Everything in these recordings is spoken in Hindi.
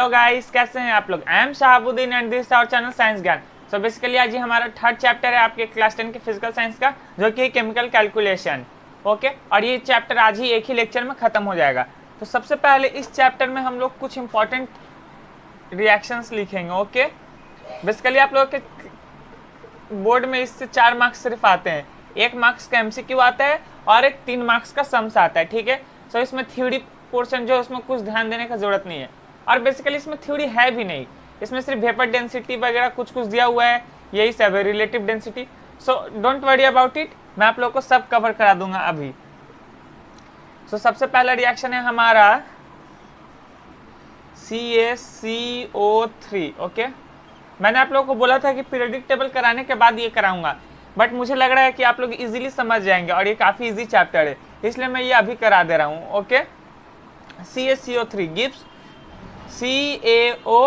हेलो गाइस, कैसे हैं आप लोग। I am Shahabuddin and this our channel Science Gyan. So basically आज ही हमारा थर्ड चैप्टर है आपके क्लास 10 के फिजिकल साइंस का, जो कि केमिकल कैलकुलेशन। ओके, और ये चैप्टर आज ही एक ही लेक्चर में खत्म हो जाएगा। तो सबसे पहले इस चैप्टर में हम लोग कुछ इंपॉर्टेंट रिएक्शंस लिखेंगे। ओके, बेसिकली आप लोग के बोर्ड में इससे 4 मार्क्स सिर्फ आते हैं। 1 मार्क्स का एमसीक्यू आता है और एक 3 मार्क्स का सम्स आता है। ठीक है, सो इसमें थ्योरी पोर्शन जो है उसमें कुछ ध्यान देने का जरूरत नहीं है, और बेसिकली इसमें थ्योरी है भी नहीं। इसमें सिर्फ वेपर डेंसिटी वगैरह कुछ कुछ दिया हुआ है, यही सब है, relative density. So don't worry about it, मैं आप लोगों को सब कवर करा दूंगा अभी। सो सबसे पहला रिएक्शन है हमारा CaCO3। ओके, मैंने आप लोगों को बोला था कि पीरियोडिक टेबल कराने के बाद ये कराऊंगा, बट मुझे लग रहा है कि आप लोग इजीली समझ जाएंगे और ये काफ़ी इजी चैप्टर है, इसलिए मैं ये अभी करा दे रहा हूँ। Okay, CaCO3 gives CaO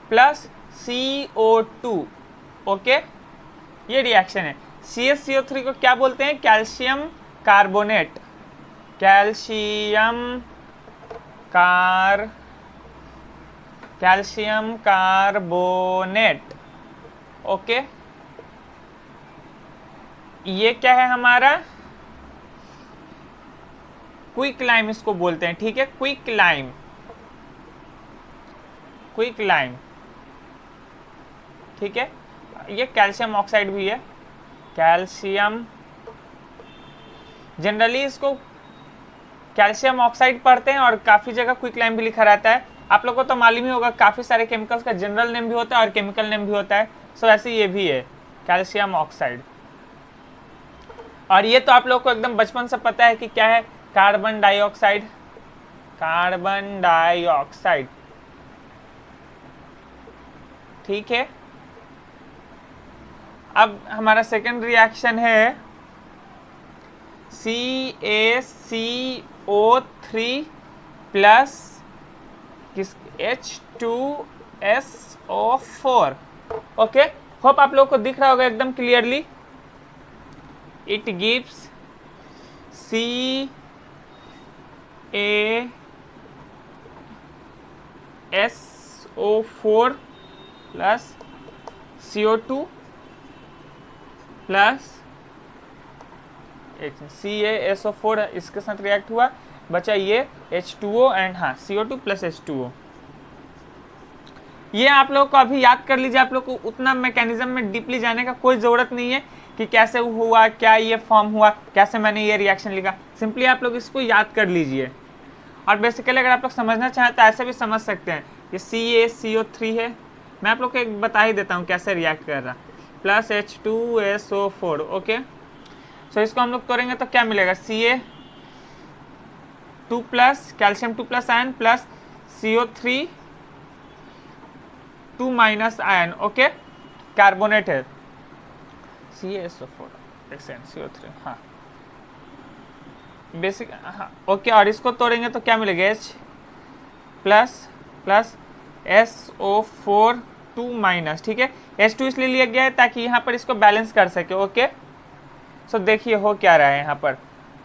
plus CO2। Okay, ये रिएक्शन है। CaCO3 को क्या बोलते हैं? Calcium carbonate. Calcium carbonate. Okay, ये क्या है हमारा? क्विक लाइम इसको बोलते हैं। ठीक है, क्विक लाइम। ठीक है, ये कैल्शियम ऑक्साइड भी है। कैल्शियम, जनरली इसको कैल्शियम ऑक्साइड पढ़ते हैं और काफ़ी जगह क्विक लाइम भी लिखा रहता है। आप लोगों को तो मालूम ही होगा, काफ़ी सारे केमिकल्स का जनरल नेम भी होता है और केमिकल नेम भी होता है। सो ऐसे ये भी है, कैल्शियम ऑक्साइड। और ये तो आप लोगों को एकदम बचपन से पता है कि क्या है, कार्बन डाइऑक्साइड। ठीक है, अब हमारा सेकंड रिएक्शन है CaCO3 plus H2SO4। Okay, hope आप लोगों को दिख रहा होगा एकदम clearly. It gives CaSO4 plus CO2 plus CaSO4 इसके साथ रिएक्ट हुआ, बचा ये H2O एंड हाँ CO2 प्लस H2O। ये आप लोगों को अभी याद कर लीजिए। आप लोग को उतना मैकेनिज्म में डीपली जाने का कोई ज़रूरत नहीं है कि कैसे हुआ, क्या ये फॉर्म हुआ, कैसे मैंने ये रिएक्शन लिखा। सिंपली आप लोग इसको याद कर लीजिए। और बेसिकली अगर आप लोग समझना चाहें तो ऐसे भी समझ सकते हैं। ये CaCO3 है, मैं आप लोग को एक बता ही देता हूँ कैसे रिएक्ट कर रहा, प्लस H2SO4। ओके, सो इसको हम लोग तोड़ेंगे तो क्या मिलेगा? Ca2 plus calcium 2 plus ion plus CO3 2 minus ion. Okay, carbonate है CaSO4 CO3। हाँ बेसिक, हाँ ओके। और इसको तोड़ेंगे तो क्या मिलेगा? H plus SO4 2 minus. ठीक है, H2 इसलिए लिया गया है ताकि यहाँ पर इसको बैलेंस कर सके। ओके, सो देखिए हो क्या रहा है यहाँ पर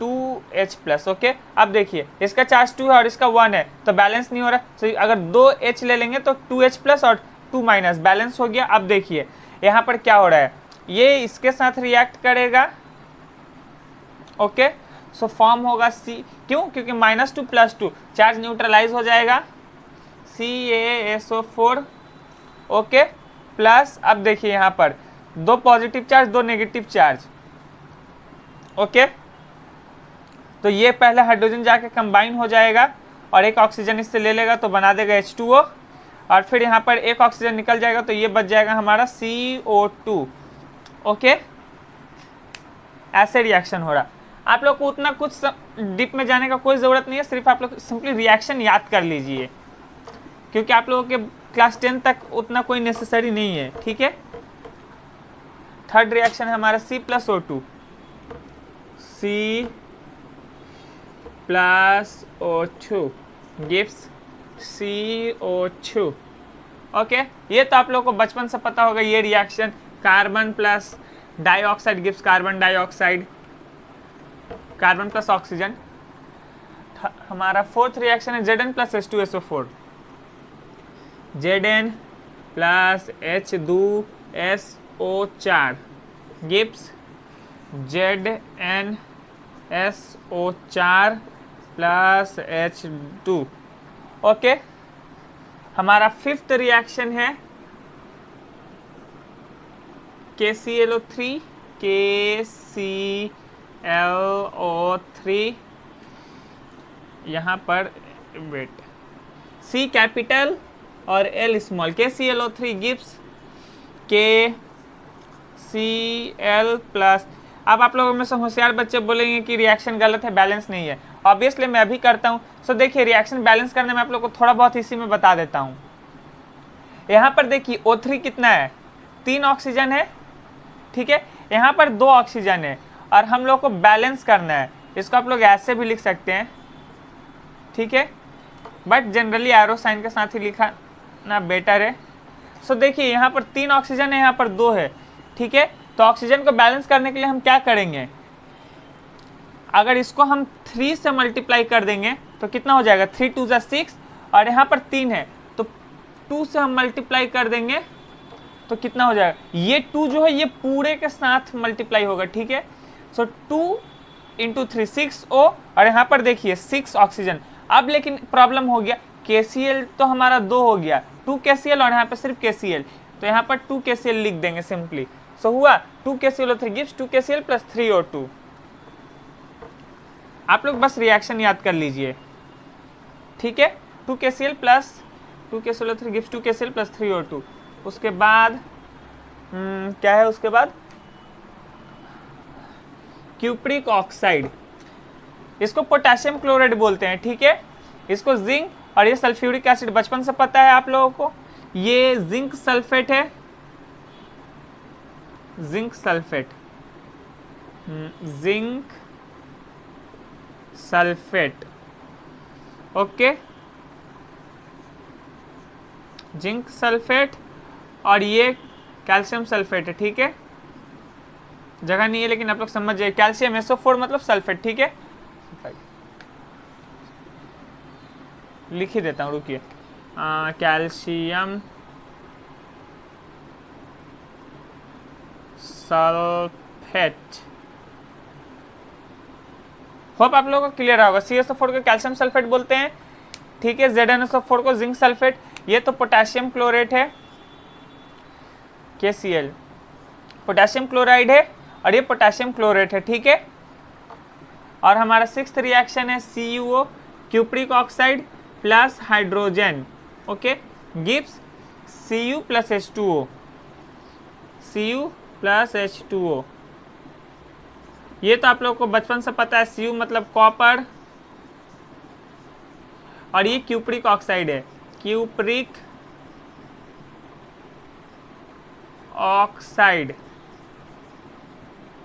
2H प्लस। ओके, अब देखिए इसका चार्ज 2 है और इसका 1 है, तो बैलेंस नहीं हो रहा। तो अगर 2H ले लेंगे तो 2H प्लस और 2 माइनस बैलेंस हो गया। अब देखिए यहाँ पर क्या हो रहा है, ये इसके साथ रिएक्ट करेगा। ओके, सो फॉर्म होगा C। क्यों? क्योंकि -2 + 2 चार्ज न्यूट्रलाइज हो जाएगा, CaSO4। ओके, प्लस अब देखिए यहाँ पर 2 positive charge 2 negative charge. Okay, तो ये पहले हाइड्रोजन जाके कंबाइन हो जाएगा और एक ऑक्सीजन इससे ले लेगा तो बना देगा H2O, और फिर यहाँ पर एक ऑक्सीजन निकल जाएगा तो ये बच जाएगा हमारा CO2। ओके, ऐसे रिएक्शन हो रहा। आप लोग को उतना कुछ डीप में जाने का कोई ज़रूरत नहीं है, सिर्फ आप लोग सिंपली रिएक्शन याद कर लीजिए, क्योंकि आप लोगों के क्लास 10 तक उतना कोई नेसेसरी नहीं है। ठीक है, थर्ड रिएक्शन है हमारा C plus O2। C plus O2 gives CO2। Okay, ये तो आप लोगों को बचपन से पता होगा ये reaction. Carbon plus dioxide gives carbon dioxide, carbon plus oxygen. हमारा फोर्थ रिएक्शन है Zn plus H2SO4। Zn plus H2SO4 gives ZnSO4 plus H2। Okay, हमारा फिफ्थ रिएक्शन है KClO3 KClO3 यहाँ पर वेट C कैपिटल और L small. KClO3 gives KCl plus. अब आप लोगों में से होशियार बच्चे बोलेंगे कि रिएक्शन गलत है, बैलेंस नहीं है। ऑब्वियसली मैं भी करता हूँ। सो देखिए, रिएक्शन बैलेंस करने में आप लोग को थोड़ा बहुत इसी में बता देता हूँ। यहाँ पर देखिए O3 कितना है, 3 ऑक्सीजन है, ठीक है। यहाँ पर 2 ऑक्सीजन है और हम लोग को बैलेंस करना है। इसको आप लोग ऐसे भी लिख सकते हैं, ठीक है, बट जनरली एरो साइन के साथ ही लिखा ना बेटर है। सो देखिए, यहाँ पर 3 ऑक्सीजन है, यहाँ पर 2 है, ठीक है। तो ऑक्सीजन को बैलेंस करने के लिए हम क्या करेंगे, अगर इसको हम 3 से मल्टीप्लाई कर देंगे तो कितना हो जाएगा, 3 2 जा 6 और यहाँ पर 3 है तो 2 से हम मल्टीप्लाई कर देंगे तो कितना हो जाएगा, ये 2 जो है ये पूरे के साथ मल्टीप्लाई होगा, ठीक है। सो 2 इंटू 3 6O और यहाँ पर देखिए 6 ऑक्सीजन। अब लेकिन प्रॉब्लम हो गया, KCl तो हमारा 2 हो गया, 2 KCl और यहाँ पर सिर्फ KCl, तो यहाँ पर 2 KCl लिख देंगे सिंपली। सो हुआ 2 KClO3 gives 2 KCl plus 3O2। आप लोग बस रिएक्शन याद कर लीजिए, ठीक है। 2 KCl plus 2 KClO3 gives 2 KCl plus 3O2। उसके बाद क्या है, उसके बाद क्यूप्रिक ऑक्साइड, इसको पोटेशियम क्लोराइड बोलते हैं, ठीक है। इसको जिंक और ये सल्फ्यूरिक एसिड, बचपन से पता है आप लोगों को, ये जिंक सल्फेट है, zinc sulphate, zinc sulphate, okay, zinc sulphate और ये कैल्शियम सल्फेट है, ठीक है। जगह नहीं है लेकिन आप लोग समझ जाइए, कैल्शियम SO4 मतलब सल्फेट, ठीक है। लिख ही देता हूँ, रुकिए, कैल्शियम सल्फेट। होप आप लोगों को क्लियर होगा। CSO4 को कैल्शियम सल्फेट बोलते हैं, ठीक है। ZnSO4 को जिंक सल्फेट, ये तो पोटेशियम क्लोरेट है, KCl पोटेशियम क्लोराइड है और ये पोटेशियम क्लोरेट है, ठीक है। और हमारा 6th रिएक्शन है CuO cupric oxide plus hydrogen, okay, gives Cu plus H2O, Cu plus H2O। ये तो आप लोगों को बचपन से पता है, Cu मतलब कॉपर और ये क्यूप्रिक ऑक्साइड है, क्यूप्रिक ऑक्साइड,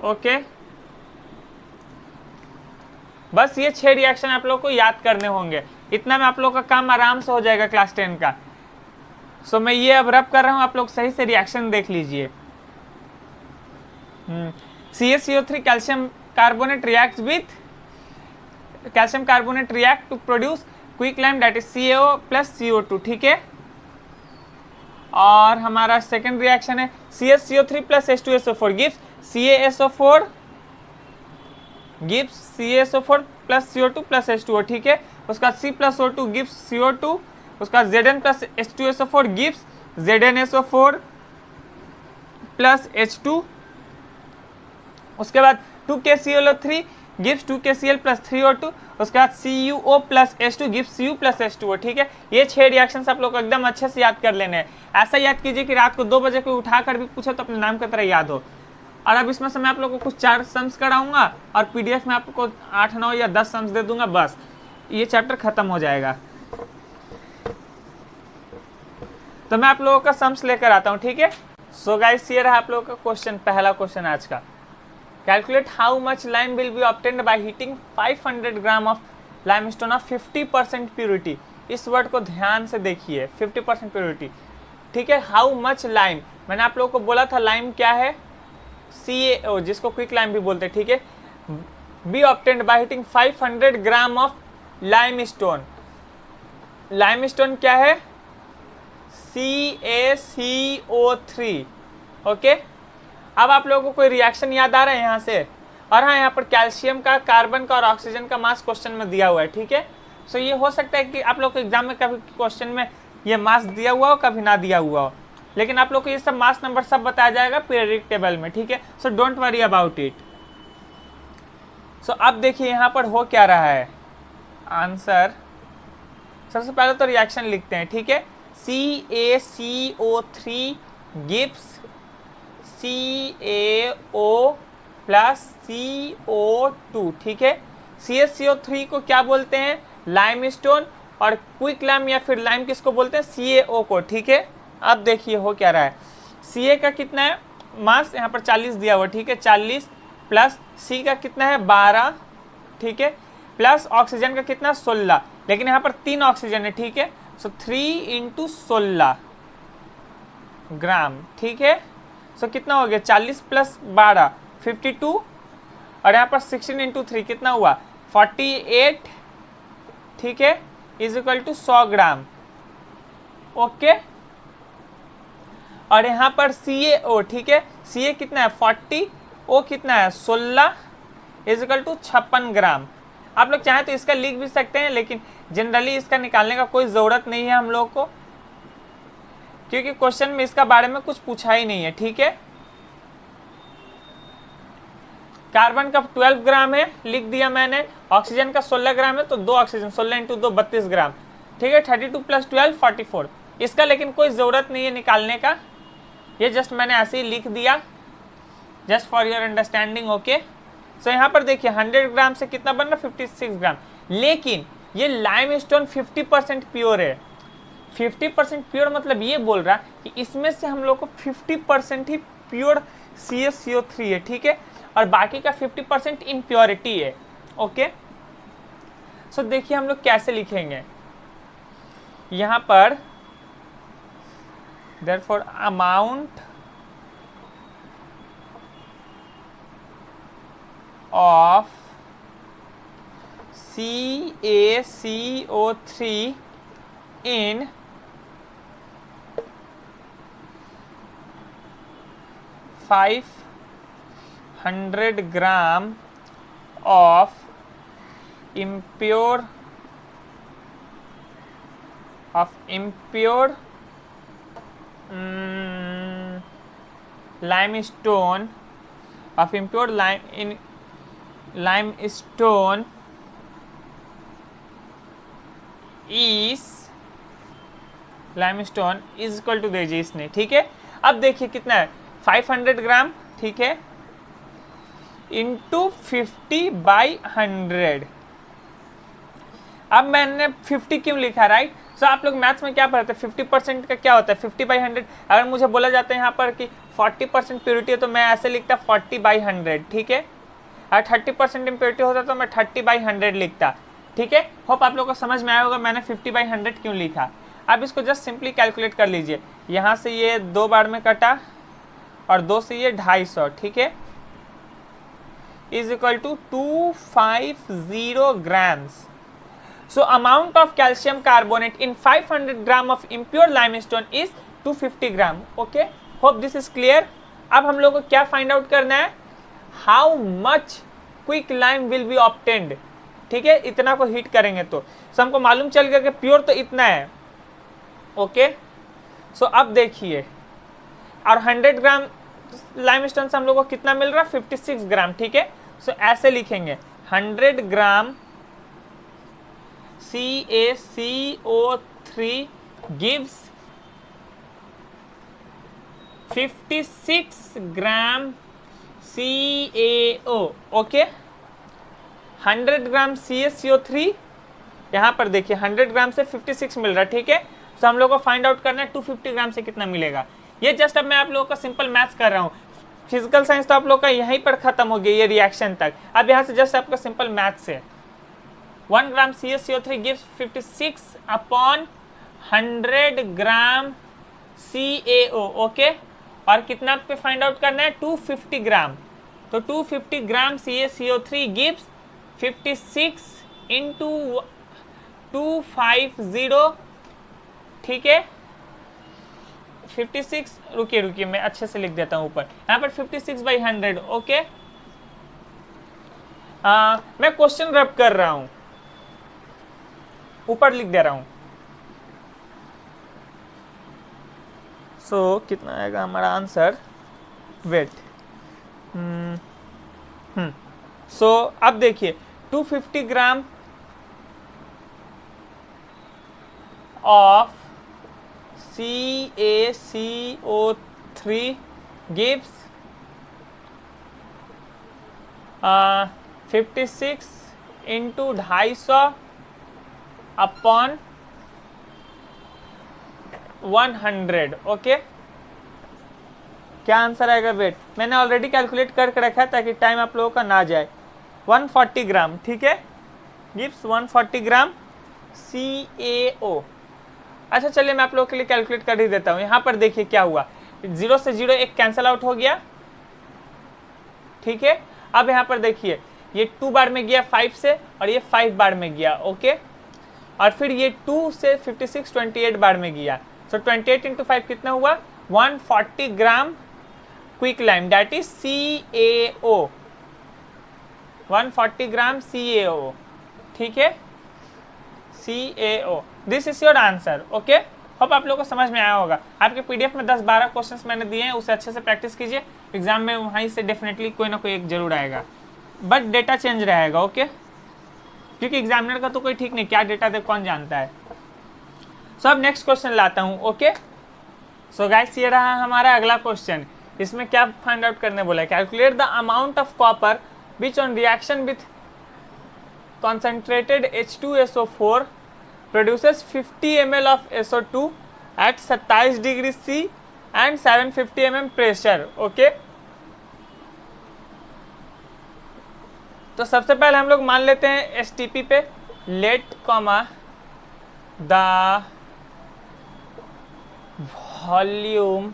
ओके। बस ये 6 रिएक्शन आप लोग को याद करने होंगे, इतना में आप लोग का काम आराम से हो जाएगा क्लास 10 का। सो मैं ये अब रब कर रहा हूं, आप लोग सही से रिएक्शन देख लीजिए। CaCO3 calcium carbonate reacts with calcium carbonate react to produce quick lime that is CaO plus CO2, ठीक है। और हमारा सेकंड रिएक्शन है CaCO3 plus H2SO4 gives CaSO4 gives CaSO4 plus CO2 plus H2O, ठीक है। उसका C plus O2 gives CO2, उसका Zn plus H2SO4 gives ZnSO4 plus H2। उसके बाद 2 KClO3 gives 2 KCl plus 3O2, उसके बाद CuO plus H2 gives Cu plus H2O, ठीक है। ये 6 रिएक्शंस आप लोग को एकदम अच्छे से याद कर लेने हैं। ऐसा याद कीजिए कि रात को 2 बजे को उठा कर भी पूछे तो अपने नाम की तरह याद हो। और अब इसमें से मैं आप लोगों को कुछ 4 सम्स कराऊंगा और PDF में आपको 8 9 या 10 सम्स दे दूंगा, बस ये चैप्टर खत्म हो जाएगा। तो मैं आप लोगों का सम्स लेकर आता हूँ, ठीक है। सो गाइस, ये रहा आप लोगों का क्वेश्चन, पहला क्वेश्चन आज का। Calculate how much lime will be obtained by heating 500 gram of limestone of 50% purity. इस वर्ड को ध्यान से देखिए, 50% प्योरिटी, ठीक है। हाउ मच लाइम, मैंने आप लोगों को बोला था लाइम क्या है, CaO, जिसको क्विक लाइम भी बोलते हैं, ठीक है। B obtained by heating 500 gram of limestone. Limestone क्या है, CaCO3। ओके, अब आप लोगों को कोई रिएक्शन याद आ रहा है यहाँ से? और हाँ, यहाँ पर कैल्शियम का, कार्बन का और ऑक्सीजन का मास क्वेश्चन में दिया हुआ है, ठीक है। सो ये हो सकता है कि आप लोग को एग्जाम में कभी क्वेश्चन में ये मास दिया हुआ हो, कभी ना दिया हुआ हो, लेकिन आप लोग को ये सब मास नंबर सब बताया जाएगा पीरियडिक टेबल में, ठीक है। So don't worry about it. So अब देखिए यहाँ पर हो क्या रहा है आंसर। सबसे पहले तो रिएक्शन लिखते हैं, ठीक है। CaCO3 gives CaO plus CO2, ठीक है। CaCO3 को क्या बोलते हैं? लाइमस्टोन। और क्विक लाइम या फिर लाइम किसको बोलते हैं? CaO को, ठीक है। अब देखिए हो क्या रहा है। Ca का कितना है मास? यहाँ पर 40 दिया हुआ, ठीक है। 40 प्लस C का कितना है? 12, ठीक है। प्लस ऑक्सीजन का कितना? 16, लेकिन यहाँ पर 3 ऑक्सीजन है, ठीक है। सो 3 × 16 ग्राम, ठीक है। सो कितना हो गया? 40 प्लस 12 52, और यहाँ पर 16 × 3 कितना हुआ? 48, ठीक है, is equal to 100 gram. Okay, और यहाँ पर CaO, ठीक है। Ca कितना है? 40, O कितना है? 16, इज इक्वल टू 56 ग्राम। आप लोग चाहें तो इसका लिख भी सकते हैं, लेकिन जनरली इसका निकालने का कोई ज़रूरत नहीं है हम लोग को, क्योंकि क्वेश्चन में इसका बारे में कुछ पूछा ही नहीं है, ठीक है। कार्बन का 12 ग्राम है, लिख दिया मैंने। ऑक्सीजन का 16 ग्राम है, तो 2 ऑक्सीजन, 16 × 2 32 ग्राम, ठीक है। 32 प्लस 12 44। इसका लेकिन कोई ज़रूरत नहीं है निकालने का, ये जस्ट मैंने ऐसे ही लिख दिया, just for your understanding. Okay, so यहाँ पर देखिए 100 ग्राम से कितना बन रहा? 56 ग्राम। लेकिन ये लाइमस्टोन 50% प्योर है। 50% प्योर मतलब ये बोल रहा कि इसमें से हम लोग को 50% ही प्योर CaCO3 है, ठीक है, और बाकी का 50% इम्प्योरिटी है। ओके, सो देखिए हम लोग कैसे लिखेंगे यहाँ पर। Therefore, amount of CaCO3 in 500 gram of impure limestone is equal to दे इसने, ठीक है। अब देखिए कितना है? 500 ग्राम, ठीक है, इंटू 50/100। अब मैंने 50 क्यों लिखा, राइट? सो आप लोग मैथ्स में क्या पढ़ते हैं? 50% का क्या होता है? 50/100। अगर मुझे बोला जाता है यहाँ पर कि 40% प्योरिटी है, तो मैं ऐसे लिखता 40/100, ठीक है। अगर 30% इम्प्योरिटी होता तो मैं 30/100 लिखता, ठीक है। होप आप लोग को समझ में आया होगा मैंने 50/100 क्यों लिखा। अब इसको जस्ट सिंपली कैलकुलेट कर लीजिए। यहाँ से ये 2 बार में कटा और 2 से ये 250, ठीक है, is equal to 250 grams. So amount of calcium carbonate in 500 gram of impure limestone is 250 gram. Okay, hope this is clear. अब हम लोग को क्या फाइंड आउट करना है? How much quick lime will be obtained, ठीक है। इतना को हीट करेंगे तो हमको मालूम चल गया कि प्योर तो इतना है। ओके, सो अब देखिए, और 100 ग्राम लाइमस्टोन से हम लोग को कितना मिल रहा है? 56 ग्राम, ठीक है। सो ऐसे लिखेंगे 100 ग्राम CaCO3 gives 56 ग्राम CaO। ओके, 100 ग्राम CaCO3, यहाँ पर देखिए 100 ग्राम से 56 मिल रहा है, ठीक है। तो हम लोग को फाइंड आउट करना है 250 ग्राम से कितना मिलेगा। ये जस्ट अब मैं आप लोगों का सिंपल मैथ्स कर रहा हूँ। फिजिकल साइंस तो आप लोग का यहीं पर खत्म हो गया, ये रिएक्शन तक। अब यहाँ से जस्ट आपका सिंपल मैथ्स है। 1 ग्राम CaCO3 gives 56/100 ग्राम CaO। ओके, और कितना पे फाइंड आउट करना है? 250 ग्राम। तो 250 ग्राम CaCO3 gives 56 × 250, ठीक है, 56, रुकिए मैं अच्छे से लिख देता हूँ ऊपर, यहाँ पर 56/100। ओके, मैं क्वेश्चन रब कर रहा हूँ, ऊपर लिख दे रहा हूँ। सो कितना आएगा हमारा आंसर, वेट। सो अब देखिए 250 gram of CaCO3 gives 56 into 250 upon 100। Okay, क्या आंसर आएगा, वेट, मैंने ऑलरेडी कैलकुलेट करके रखा है ताकि टाइम आप लोगों का ना जाए। 140 ग्राम, ठीक है, गिव्स 140 ग्राम CaO। अच्छा चलिए मैं आप लोगों के लिए कैलकुलेट कर ही देता हूँ। यहाँ पर देखिए क्या हुआ, 0 से 0 एक कैंसिल आउट हो गया, ठीक है। अब यहाँ पर देखिए ये 2 बार में गया 5 से, और ये 5 बार में गया। ओके, और फिर ये 2 से 56 28 बार में गया। सो 28 इंटू 5 कितना हुआ, 140 gram quick lime, that is CaO, 140 gram CaO, ठीक है, CaO। This is your answer. Okay, hope आप लोगों को समझ में आया होगा। आपके पीडीएफ में 10-12 क्वेश्चंस मैंने दिए हैं, उसे अच्छे से प्रैक्टिस कीजिए, एग्जाम में वहीं से डेफिनेटली कोई ना कोई एक जरूर आएगा, बट डेटा चेंज रहेगा। ओके, क्योंकि एग्जामिनर का तो कोई ठीक नहीं, क्या डेटा दे कौन जानता है। सो अब नेक्स्ट क्वेश्चन लाता हूँ। ओके, सो गाइस ये रहा हमारा अगला क्वेश्चन। इसमें क्या फाइंड आउट करने बोला है, calculate the amount of copper which on reaction with concentrated H2SO4 produces 50 ml of SO2 at 27 degree C and 750 mm pressure. Okay, तो सबसे पहले हम लोग मान लेते हैं STP पे, let comma the volume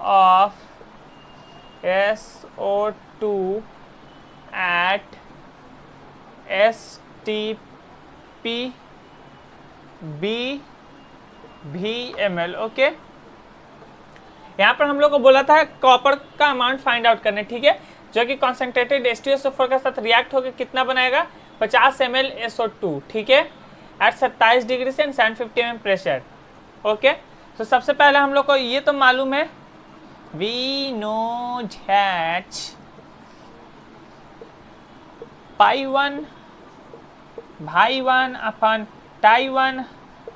of SO2 at STP BVml। Okay, यहाँ पर हम लोग को बोला था कॉपर का अमाउंट फाइंड आउट करने, ठीक है, जो कि कॉन्सेंट्रेटेड H2SO4 के साथ रिएक्ट होकर कितना बनाएगा, 50 ml SO2, ठीक है, एट 27 डिग्री से 750 mm प्रेशर। ओके, तो सबसे पहले हम लोग को ये तो मालूम है, वी नो दैट π1 भाई 1 अपन टाई 1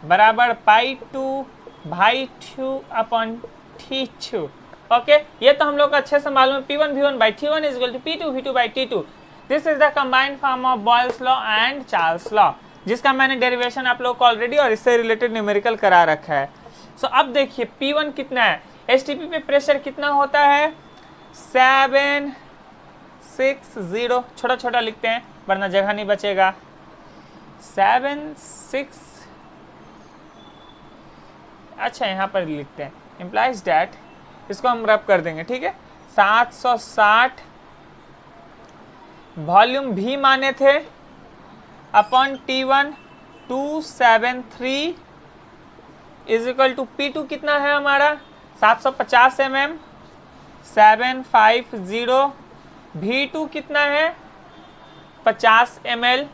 बराबर π2 भाई 2 अपन T2। ओके, ये तो हम लोग को अच्छे से मालूम है, P1 V1 by T1 is equal to P2 V2 by T2। This is the combined form of Boyle's law and Charles law, जिसका मैंने डेरिवेशन आप लोग को ऑलरेडी और इससे रिलेटेड न्यूमेरिकल करा रखा है। सो अब देखिए P1 कितना है, STP पे प्रेशर कितना होता है, 760, छोटा छोटा लिखते हैं वरना जगह नहीं बचेगा, 76, अच्छा यहाँ पर लिखते हैं, इम्प्लाइज डैट, इसको हम रब कर देंगे, ठीक है, 760 वॉल्यूम भी माने थे upon T1 273 is equal to P2 कितना है हमारा 750 mm 750, V2 कितना है 50 ml।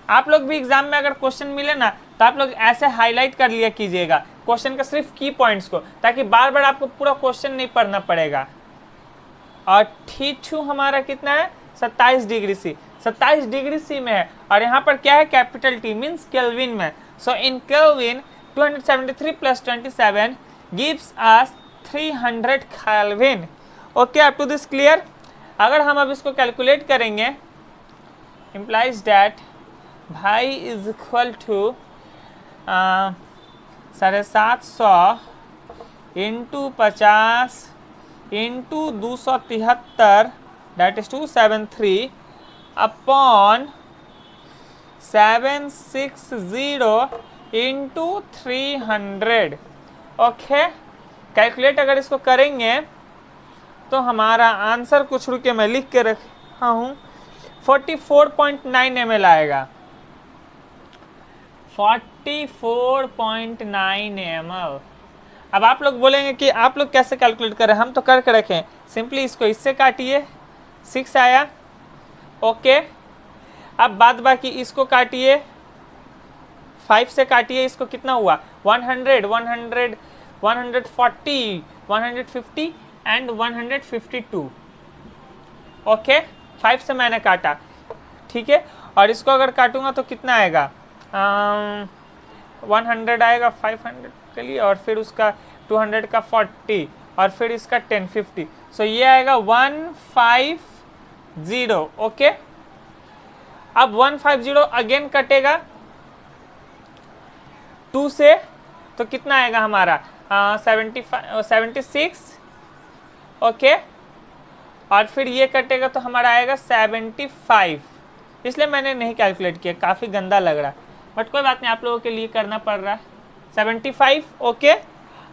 आप लोग भी एग्जाम में अगर क्वेश्चन मिले ना तो आप लोग ऐसे हाईलाइट कर लिया कीजिएगा क्वेश्चन का सिर्फ की पॉइंट्स को, ताकि बार बार आपको पूरा क्वेश्चन नहीं पढ़ना पड़ेगा। और T2 हमारा कितना है 27 डिग्री सी, 27 डिग्री सी में है, और यहाँ पर क्या है कैपिटल T मीन्स केल्विन में। So in kelvin 273 plus 27 gives us 300 kelvin. Okay, up to this clear. अगर हम अब इसको कैलकुलेट करेंगे, इम्प्लाइज डैट भाई is equal to 750 into 50 into 273 that is 273 upon 760 into 300। Okay, calculate अगर इसको करेंगे तो हमारा आंसर कुछ रुके मैं लिख के रखा हूँ 44.9 ml आएगा, 44.9 ml। अब आप लोग बोलेंगे कि आप लोग कैसे कैलकुलेट करें, हम तो करके रखें। सिंपली इसको इससे काटिए, 6 आया। ओके, अब बाद बाकी इसको काटिए, 5 से काटिए, इसको कितना हुआ 100, 100, 140, 150 एंड 152। ओके, 5 से मैंने काटा, ठीक है। और इसको अगर काटूंगा तो कितना आएगा, 100 आएगा 500 के लिए, और फिर उसका 200 का 40, और फिर इसका 10, 50। सो ये आएगा 150। ओके, अब 150 अगेन कटेगा 2 से, तो कितना आएगा हमारा 76। ओके, और फिर ये कटेगा तो हमारा आएगा 75। इसलिए मैंने नहीं कैलकुलेट किया, काफ़ी गंदा लग रहा है, बट कोई बात नहीं, आप लोगों के लिए करना पड़ रहा है। 75। ओके,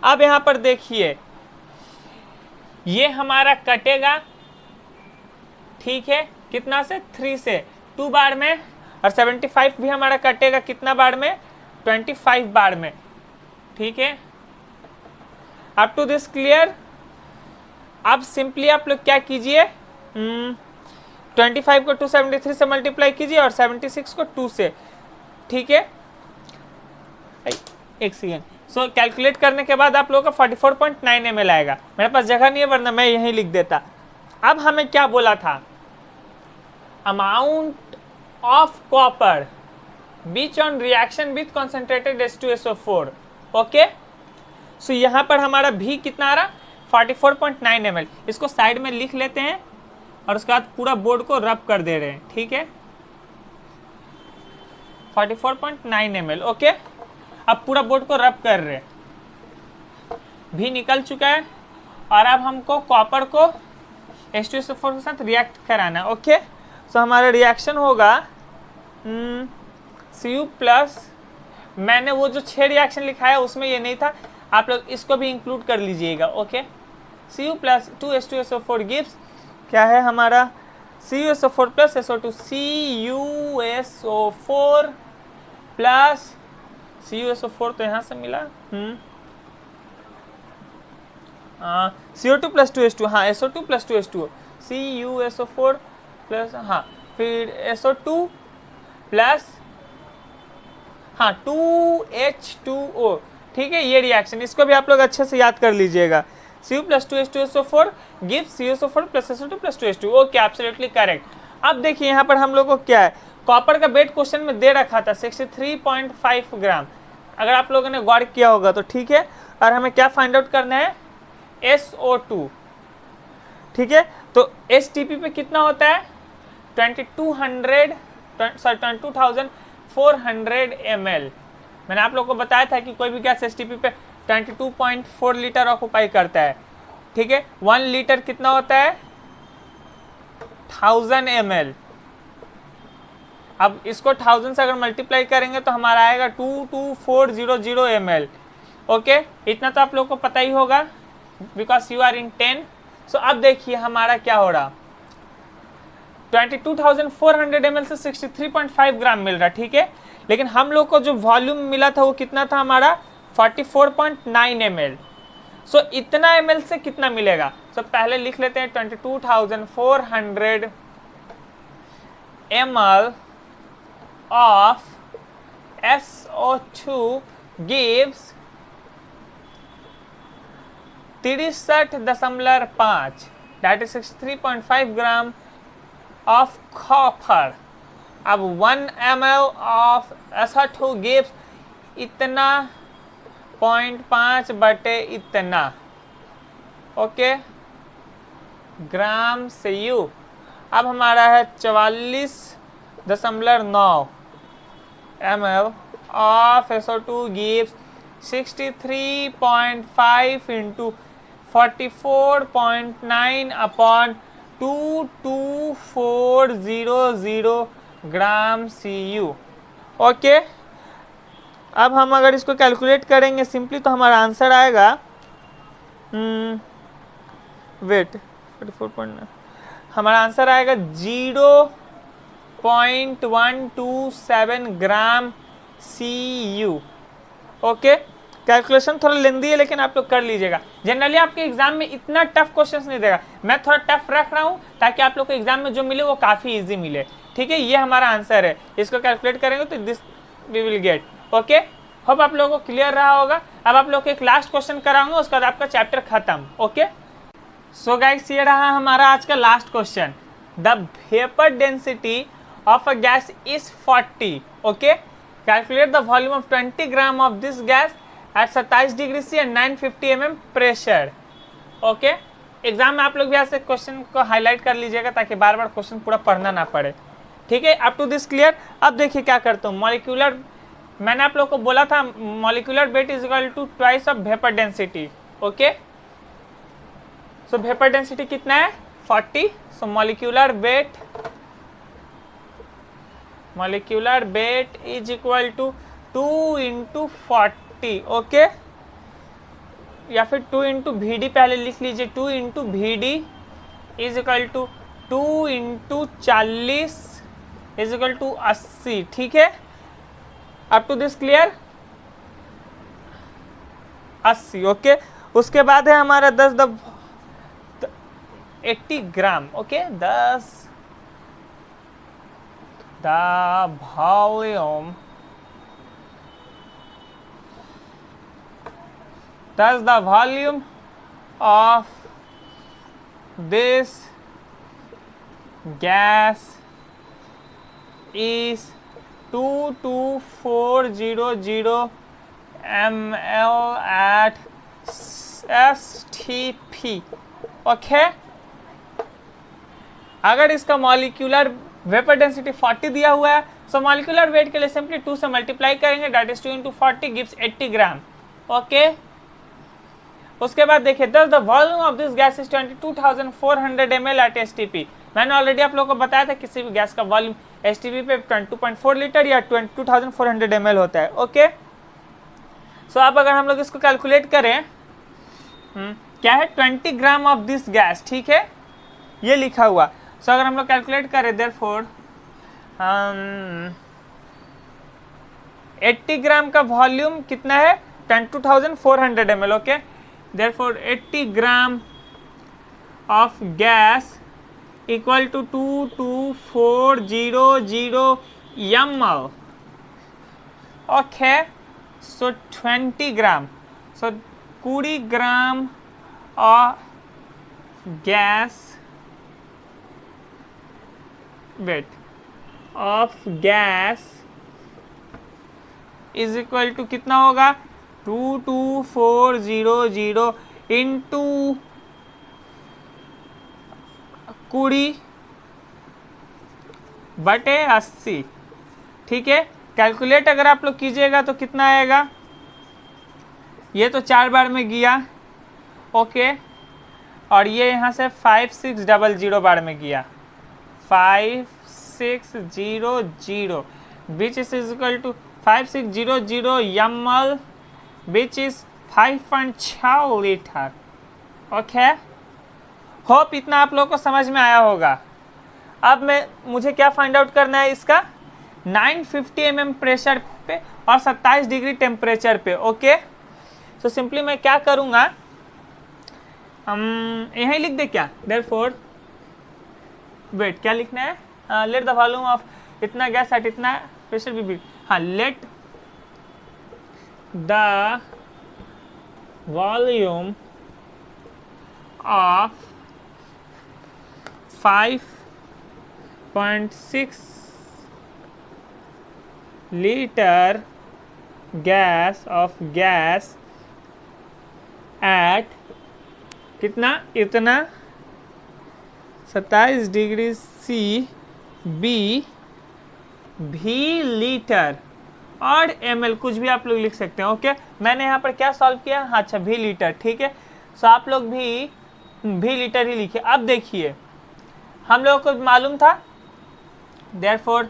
अब यहाँ पर देखिए, ये हमारा कटेगा, ठीक है, कितना से 3 से 2 बार में, और 75 भी हमारा कटेगा कितना बार में, 25 बार में, ठीक है। Up to this clear. अब सिंपली आप लोग क्या कीजिए, 25 को 273 से मल्टीप्लाई कीजिए और 76 को 2 से, ठीक है। एक सेकेंड। सो कैलकुलेट करने के बाद आप लोगों का 44.9 ml आएगा। मेरे पास जगह नहीं है, वरना मैं यहीं लिख देता। अब हमें क्या बोला था, amount of copper which on reaction with concentrated H2SO4। Okay, so यहाँ पर हमारा भी कितना आ रहा, 44.9 ml। इसको साइड में लिख लेते हैं और उसके बाद पूरा बोर्ड को रब कर दे रहे हैं, ठीक है। 44.9 ml। ओके, अब पूरा बोर्ड को रब कर रहे हैं, भी निकल चुका है, और अब हमको कॉपर को H2SO4 के साथ रिएक्ट कराना है। ओके, सो हमारा रिएक्शन होगा Cu प्लस, मैंने वो जो 6 रिएक्शन लिखा है उसमें ये नहीं था, आप लोग इसको भी इंक्लूड कर लीजिएगा। Okay, Cu plus 2H2SO4 gives क्या है हमारा, CuSO4 plus SO2, CuSO4 plus CuSO4 तो यहाँ से मिला, CO2 प्लस 2H2, हाँ SO2 plus 2H2, CuSO4 plus, हाँ फिर SO2 प्लस, हाँ 2H2O, ठीक है। ये रिएक्शन, इसको भी आप लोग अच्छे से याद कर लीजिएगा। Cu plus 2H2SO4 gives CuSO4 plus SO2 plus 2H2। Okay, absolutely correct. अब देखिए यहाँ पर हम लोग को क्या है, कॉपर का वेट क्वेश्चन में दे रखा था 63.5 ग्राम, अगर आप लोगों ने गौर किया होगा तो, ठीक है। और हमें क्या फाइंड आउट करना है, SO2, ठीक है। तो STP पे कितना होता है, 22,400 ml। मैंने आप लोगों को बताया था कि कोई भी गैस STP पे 22.4 लीटर ऑक्यूपाई करता है, ठीक है। 1 लीटर कितना होता है, 1000 ml। अब इसको 1000 से अगर मल्टीप्लाई करेंगे तो हमारा आएगा 22400 ml। ओके, इतना तो आप लोगों को पता ही होगा, बिकॉज यू आर इन 10। सो अब देखिए हमारा क्या हो रहा, 22,400 ml से 63.5 ग्राम मिल रहा, ठीक है। लेकिन हम लोग को जो वॉल्यूम मिला था वो कितना था हमारा, 44.9 ml। सो इतना ml से कितना मिलेगा, सो पहले लिख लेते हैं 22,400 ml of SO2 gives 63.5, that is 63.5 gram of copper। अब 1 ml of SO2 gives इतना 0.5 बटे इतना, ओके, ग्राम से यू। अब हमारा है 44.9 ml of SO2 gives 63.5 into 44.9 upon 22400 gram Cu। Okay, अब हम अगर इसको कैलकुलेट करेंगे सिंपली तो हमारा आंसर आएगा, वेट 44.9, हमारा आंसर आएगा 0.127 ग्राम CU। ओके, कैलकुलेशन थोड़ा लेंदी है लेकिन आप लोग कर लीजिएगा। जनरली आपके एग्जाम में इतना टफ क्वेश्चन नहीं देगा, मैं थोड़ा टफ रख रहा हूँ ताकि आप लोग को एग्जाम में जो मिले वो काफ़ी इजी मिले। ठीक है, ये हमारा आंसर है, इसको कैलकुलेट करेंगे तो this we will get. Okay, hope आप लोगों को क्लियर रहा होगा। अब आप लोग को एक लास्ट क्वेश्चन कराऊंगा, उसके बाद आपका चैप्टर खत्म। ओके, सो गाइस ये रहा हमारा आज का last question. The vapour density of a gas is 40। Okay, calculate the volume of 20 gram of this gas at 27 degree C and 950 mm pressure. Okay, exam में आप लोग भी ऐसे क्वेश्चन को हाईलाइट कर लीजिएगा ताकि बार बार क्वेश्चन पूरा पढ़ना ना पड़े। ठीक है, अप टू दिस क्लियर। अब देखिए क्या करता हूँ, मॉलिक्यूलर, मैंने आप लोग को बोला था molecular weight is equal to twice of vapour density. Okay, so vapour density कितना है 40, so molecular weight is equal to 2 into 40। Okay, या फिर 2 इंटू VD पहले लिख लीजिए, 2 into VD is equal to 2 into 40 is equal to 80। ठीक है, up to this clear, 80। Okay, उसके बाद है हमारा 80 gram. Okay, 10 the volume, 10 the volume of this gas is 22400 ml at STP। Okay, अगर इसका मॉलिक्यूलर वेपर डेंसिटी 40 दिया हुआ है, सो मॉलिक्यूलर वेट के लिए सिंपली 2 से मल्टीप्लाई करेंगे, that is 2 into 40 gives 80 gram. Okay, उसके बाद देखिए the volume of this gas is 22,400 ml at STP। मैंने ऑलरेडी आप लोगों को बताया था किसी भी गैस का वॉल्यूम STP पे 22.4 लीटर या 22,400 ml होता है। ओके, सो अब अगर हम लोग इसको कैलकुलेट करें, क्या है 20 ग्राम ऑफ दिस गैस। ठीक है, ये लिखा हुआ। सो अगर हम लोग कैलकुलेट करें देयरफॉर 80 ग्राम का वॉल्यूम कितना है 22,400 ml। Okay, therefore 80 gram of gas equal to 22400 ml। okay, so 20 gram, so 20 gram of gas weight of gas is equal to कितना होगा 22400 इंटू 20/80। ठीक है, कैलकुलेट अगर आप लोग कीजिएगा तो कितना आएगा, ये तो 4 बार में गया। ओके, और ये यहाँ से 5600 बार में गया, 5600 which is equal to 5600 ml which is 5.6 litre. Okay, hope इतना आप लोगों को समझ में आया होगा। अब मुझे क्या फाइंड आउट करना है इसका 950 mm प्रेशर पे और 27 डिग्री टेम्परेचर पे। ओके, सो सिंपली मैं क्या करूँगा, यहीं लिख दे क्या, देयरफॉर वेट क्या लिखना है, लेट द वॉल्यूम ऑफ इतना गैस एट इतना प्रेशर भी, हाँ, late the volume of 5.6 liter gas at कितना, इतना 27 डिग्री सी बी भी लीटर और ml कुछ भी आप लोग लिख सकते हैं। ओके, मैंने यहाँ पर क्या सॉल्व किया, हाँ अच्छा भी लीटर। ठीक है, सो आप लोग भी लीटर ही लिखिए। अब देखिए हम लोगों को मालूम था, देयरफॉर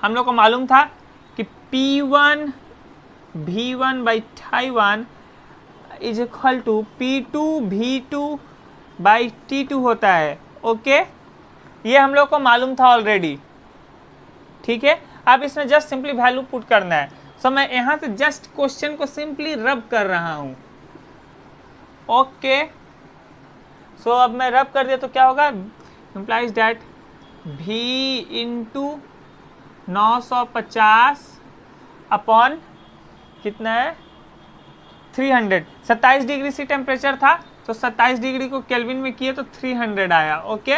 हम लोग को मालूम था कि P1 V1/T1 is equal to P2 V2/T2 होता है। ओके, ये हम लोग को मालूम था ऑलरेडी। ठीक है, अब इसमें जस्ट सिंपली वैल्यू पुट करना है। सो मैं यहाँ से जस्ट क्वेश्चन को सिंपली रब कर रहा हूँ। ओके, सो अब मैं रब कर दिया तो क्या होगा, implies that V into 950 upon कितना है 300। 27 डिग्री सी टेम्परेचर था, तो 27 डिग्री को केल्विन में किए तो 300 आया। Okay,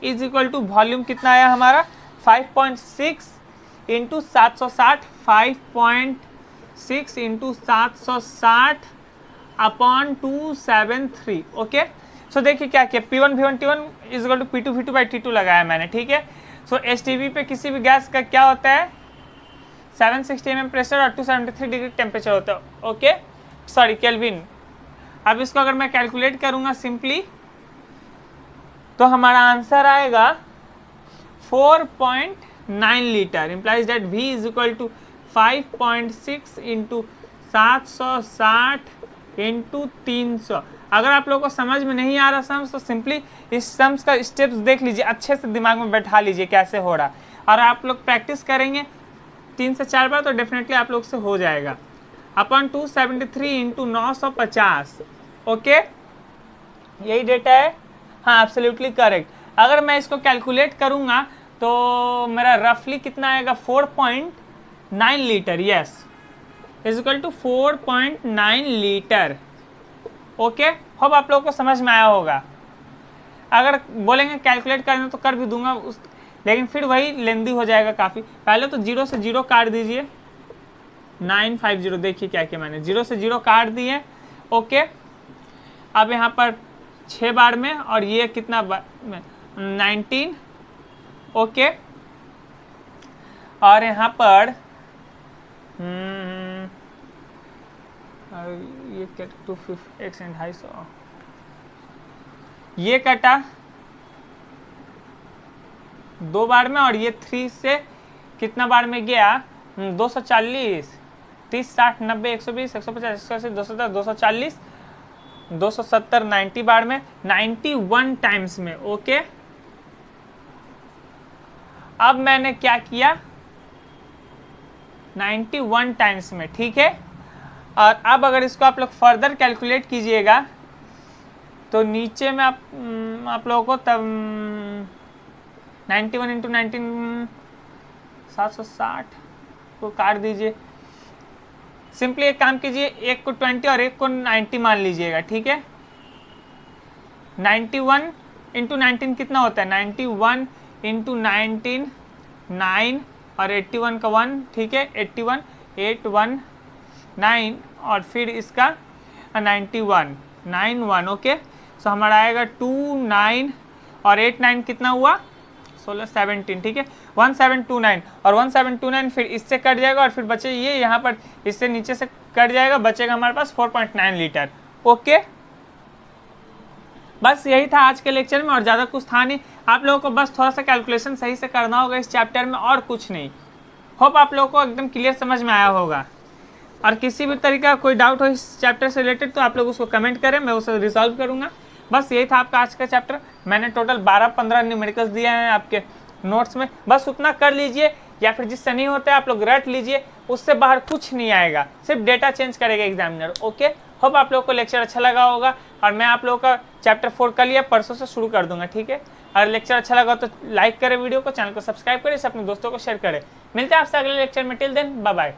is equal to volume कितना आया हमारा 5.6 into 760, 5.6 into 760 upon 273। Okay, so देखिए क्या किया, P1 V1 T1 is equal to P2 V2 by T2 लगाया मैंने। ठीक है, सो STV पे किसी भी गैस का क्या होता है 760 mm प्रेशर और 273 डिग्री टेम्परेचर होता है। Okay, sorry kelvin. अब इसको अगर मैं कैलकुलेट करूंगा सिंपली तो हमारा आंसर आएगा 4.9 litre. Implies that V is equal to 5.6 into 760 into 300। अगर आप लोगों को समझ में नहीं आ रहा सम्स तो सिंपली इस सम्स का स्टेप्स देख लीजिए, अच्छे से दिमाग में बैठा लीजिए कैसे हो रहा, और आप लोग प्रैक्टिस करेंगे 3 से 4 बार तो डेफिनेटली आप लोग से हो जाएगा। Upon 273 into 950। ओके, यही डेटा है, हाँ एब्सोल्युटली करेक्ट। अगर मैं इसको कैलकुलेट करूँगा तो मेरा रफली कितना आएगा 4.9 litre, yes is equal to 4.9 litre. Okay, hope आप लोगों को समझ में आया होगा। अगर बोलेंगे कैलकुलेट करना तो कर भी दूंगा लेकिन फिर वही लेंदी हो जाएगा काफ़ी। पहले तो 0 से 0 काट दीजिए, 950। देखिए क्या किया मैंने, 0 से 0 काट दिए। ओके, अब यहाँ पर 6 बार में और ये कितना 19। ओके, और यहाँ पर ये कट 250 ये कटा 2 बार में, और ये 3 से कितना बार में गया 240, 30, 60, 90, 120, 150, 180, 210, 240, 270, 90 बार में, 91 टाइम्स में। ओके, अब मैंने क्या किया 91 टाइम्स में। ठीक है, और अब अगर इसको आप लोग फर्दर कैलकुलेट कीजिएगा तो नीचे में आप लोगों को तब 91 इंटू 19 760 को काट दीजिए। सिंपली एक काम कीजिए, एक को 20 और एक को 90 मान लीजिएगा। ठीक है, 91 इंटू 19 कितना होता है 91 इंटू 19 9 और 81 का 1। ठीक है, 81 819 और फिर इसका 91 91। ओके, सो हमारा आएगा 29 और 89 कितना हुआ 16 17। ठीक है, 1729 और 1729 फिर इससे कट जाएगा और फिर बचे ये यहाँ पर इससे नीचे से कट जाएगा, बचेगा हमारे पास 4.9 लीटर। ओके, बस यही था आज के लेक्चर में और ज़्यादा कुछ था नहीं। आप लोगों को बस थोड़ा सा कैलकुलेशन सही से करना होगा इस चैप्टर में और कुछ नहीं। होप आप लोगों को एकदम क्लियर समझ में आया होगा, और किसी भी तरीके का कोई डाउट हो इस चैप्टर से रिलेटेड तो आप लोग उसको कमेंट करें, मैं उसे रिजॉल्व करूँगा। बस यही था आपका आज का चैप्टर। मैंने टोटल 12-15 न्यूमेरिकल्स दिए हैं आपके नोट्स में, बस उतना कर लीजिए, या फिर जिससे नहीं होता है आप लोग रट लीजिए, उससे बाहर कुछ नहीं आएगा, सिर्फ डेटा चेंज करेगा एग्जामिनर। ओके, होप आप लोगों को लेक्चर अच्छा लगा होगा, और मैं आप लोगों का चैप्टर 4 कल या परसों से शुरू कर दूंगा। ठीक है, अगर लेक्चर अच्छा लगा तो लाइक करें वीडियो को, चैनल को सब्सक्राइब करें, अपने दोस्तों को शेयर करें। मिलते हैं आपसे अगले लेक्चर में, टिल देन बाय बाय।